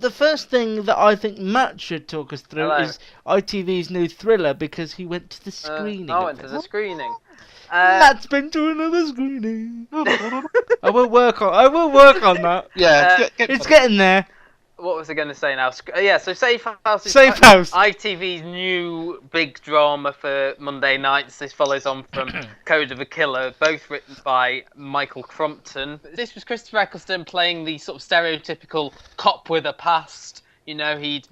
the first thing that I think Matt should talk us through is ITV's new thriller, because he went to the screening. I went to the screening. Matt's been to another screening. I will work on that. Yeah, it's getting there. What was I going to say now? So Safe House is ITV's new big drama for Monday nights. This follows on from Code of a Killer, both written by Michael Crumpton. This was Christopher Eccleston playing the sort of stereotypical cop with a past. You know, he'd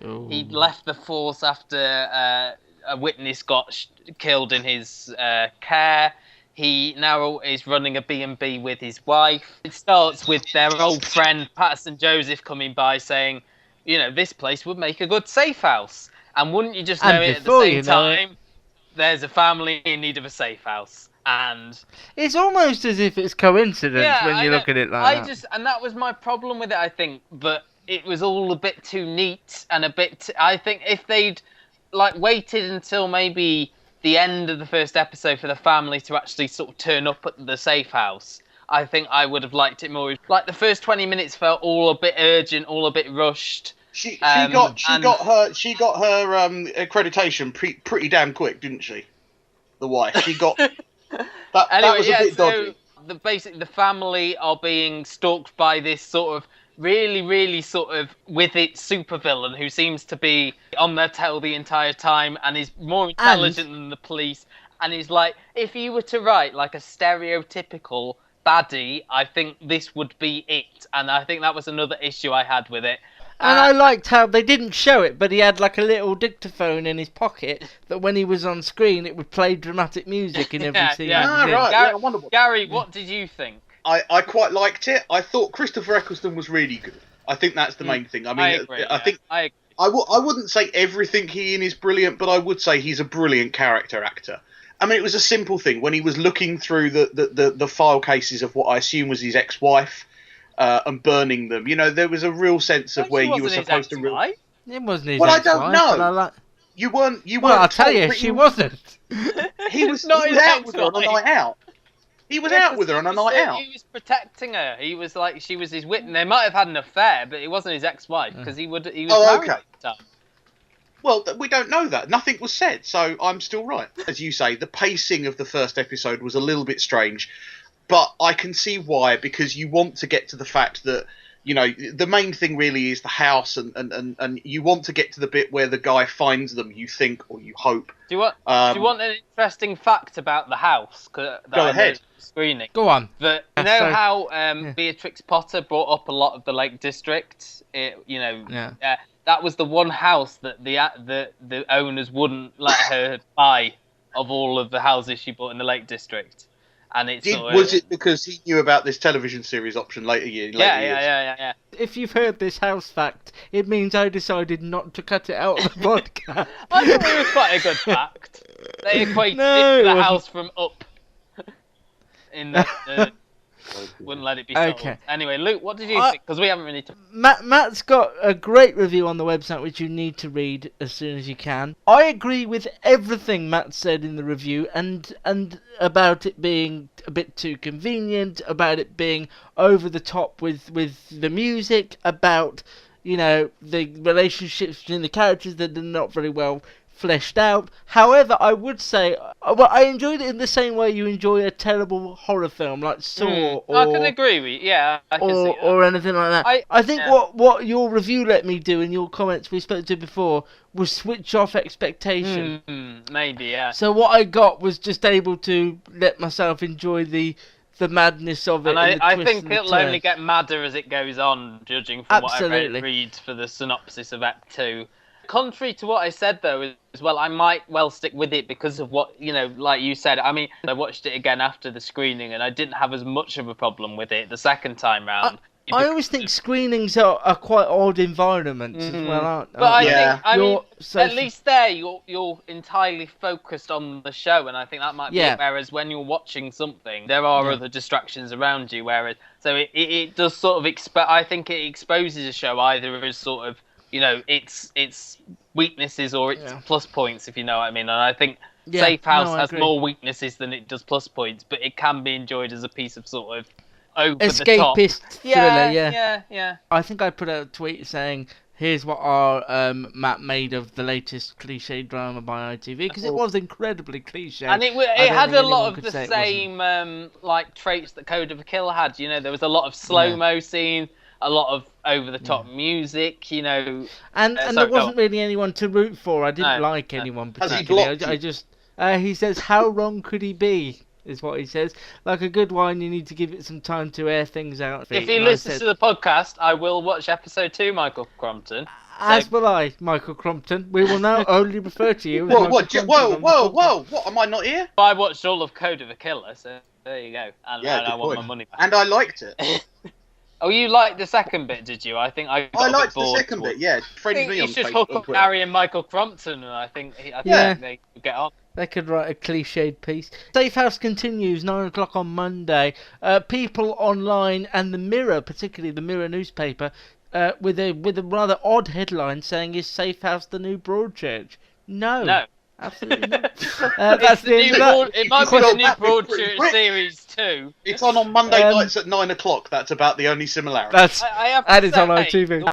left the force after a witness got killed in his care. He now is running a B&B with his wife. It starts with their old friend Patterson Joseph coming by saying, you know, this place would make a good safe house. And wouldn't you just know it at the same time? There's a family in need of a safe house. And it's almost as if it's coincidence when you look at it like that. And that was my problem with it, I think. But it was all a bit too neat and a bit... I think if they'd waited until maybe the end of the first episode for the family to actually sort of turn up at the safe house, I think I would have liked it more. Like, the first 20 minutes felt all a bit urgent, all a bit rushed. She got her accreditation pretty damn quick, didn't she? The wife. She got that was a bit dodgy. Basically the family are being stalked by this sort of really sort of with it supervillain who seems to be on their tail the entire time and is more intelligent than the police, and is like, if you were to write like a stereotypical baddie, I think this would be it. And I think that was another issue I had with it. And I liked how they didn't show it, but he had like a little dictaphone in his pocket that when he was on screen it would play dramatic music in every scene. Gary, what did you think? I quite liked it. I thought Christopher Eccleston was really good. I think that's the main thing. I mean, I agree. I wouldn't say everything he in is brilliant, but I would say he's a brilliant character actor. I mean, it was a simple thing when he was looking through the file cases of what I assume was his ex-wife and burning them. You know, there was a real sense of where you were supposed to. It wasn't his ex-wife. I don't know. You weren't. Well, I'll tell you, she wasn't. He was out with her on a night out. He was out with her on a night out. He was protecting her. He was like, she was his witness. They might have had an affair, but it wasn't his ex-wife because he was married at the time. Well, we don't know that. Nothing was said, so I'm still right. As you say, the pacing of the first episode was a little bit strange, but I can see why, because you want to get to the fact that, you know, the main thing really is the house, and you want to get to the bit where the guy finds them, you think, or you hope. Do you want an interesting fact about the house? Go ahead. Screening. Go on. But you know how Beatrix Potter brought up a lot of the Lake District? That was the one house that the owners wouldn't let her buy of all of the houses she bought in the Lake District. And was it because he knew about this television series option later years? Yeah. If you've heard this house fact, it means I decided not to cut it out of the podcast. I thought it was quite a good fact. They equated it to the house from Up. In the wouldn't let it be sold. Okay. Anyway, Luke, what did you think? Because we haven't really talked. Matt's got a great review on the website, which you need to read as soon as you can. I agree with everything Matt said in the review, and about it being a bit too convenient, about it being over the top with the music, about, you know, the relationships between the characters that are not very well fleshed out. However, I would say, I enjoyed it in the same way you enjoy a terrible horror film like Saw, or I can agree with you. Yeah, I can see that. Or anything like that. I think what your review let me do, and your comments we spoke to before, was switch off expectation. Maybe, yeah. So what I got was just able to let myself enjoy the madness of it. And I think it'll only get madder as it goes on, judging from what I read for the synopsis of Act 2. Contrary to what I said, though, as well, I might well stick with it because of what, you know, like you said. I mean, I watched it again after the screening, and I didn't have as much of a problem with it the second time round. I always think screenings are quite odd environments as well, aren't they? But I mean, at least there you're entirely focused on the show, and I think that might be it. Whereas when you're watching something, there are other distractions around you. So it does sort of I think it exposes a show either as sort of, you know, its weaknesses or its plus points, if you know what I mean. And I think Safe House has more weaknesses than it does plus points, but it can be enjoyed as a piece of sort of over escapist the top thriller. Yeah. I think I put out a tweet saying here's what our Matt made of the latest cliche drama by ITV, because it was incredibly cliche. And it had a lot of the same like traits that Code of a Killer had. You know, there was a lot of slow-mo scene, a lot of over-the-top music, you know. And there wasn't really anyone to root for. I didn't like anyone particularly. I just... he says, how wrong could he be? Is what he says. Like a good wine, you need to give it some time to air things out. If he listens to the podcast, I will watch episode 2, Michael Crompton. As will I, Michael Crompton. We will now only refer to you as Whoa, what? Am I not here? I watched all of Code of a Killer, so there you go. And I want my money back. And I liked it. Oh, you liked the second bit, did you? I think I liked the second bit, yeah. He's just hook up Harry and Michael Crompton, and I think they get on. They could write a cliched piece. Safe House continues 9 o'clock on Monday. People online and the Mirror, particularly the Mirror newspaper, with a rather odd headline saying, "Is Safe House the new Broadchurch?" No. Absolutely not. That's it might be the new Broadchurch series too. It's on Monday nights at 9 o'clock. That's about the only similarity. And it's on ITV.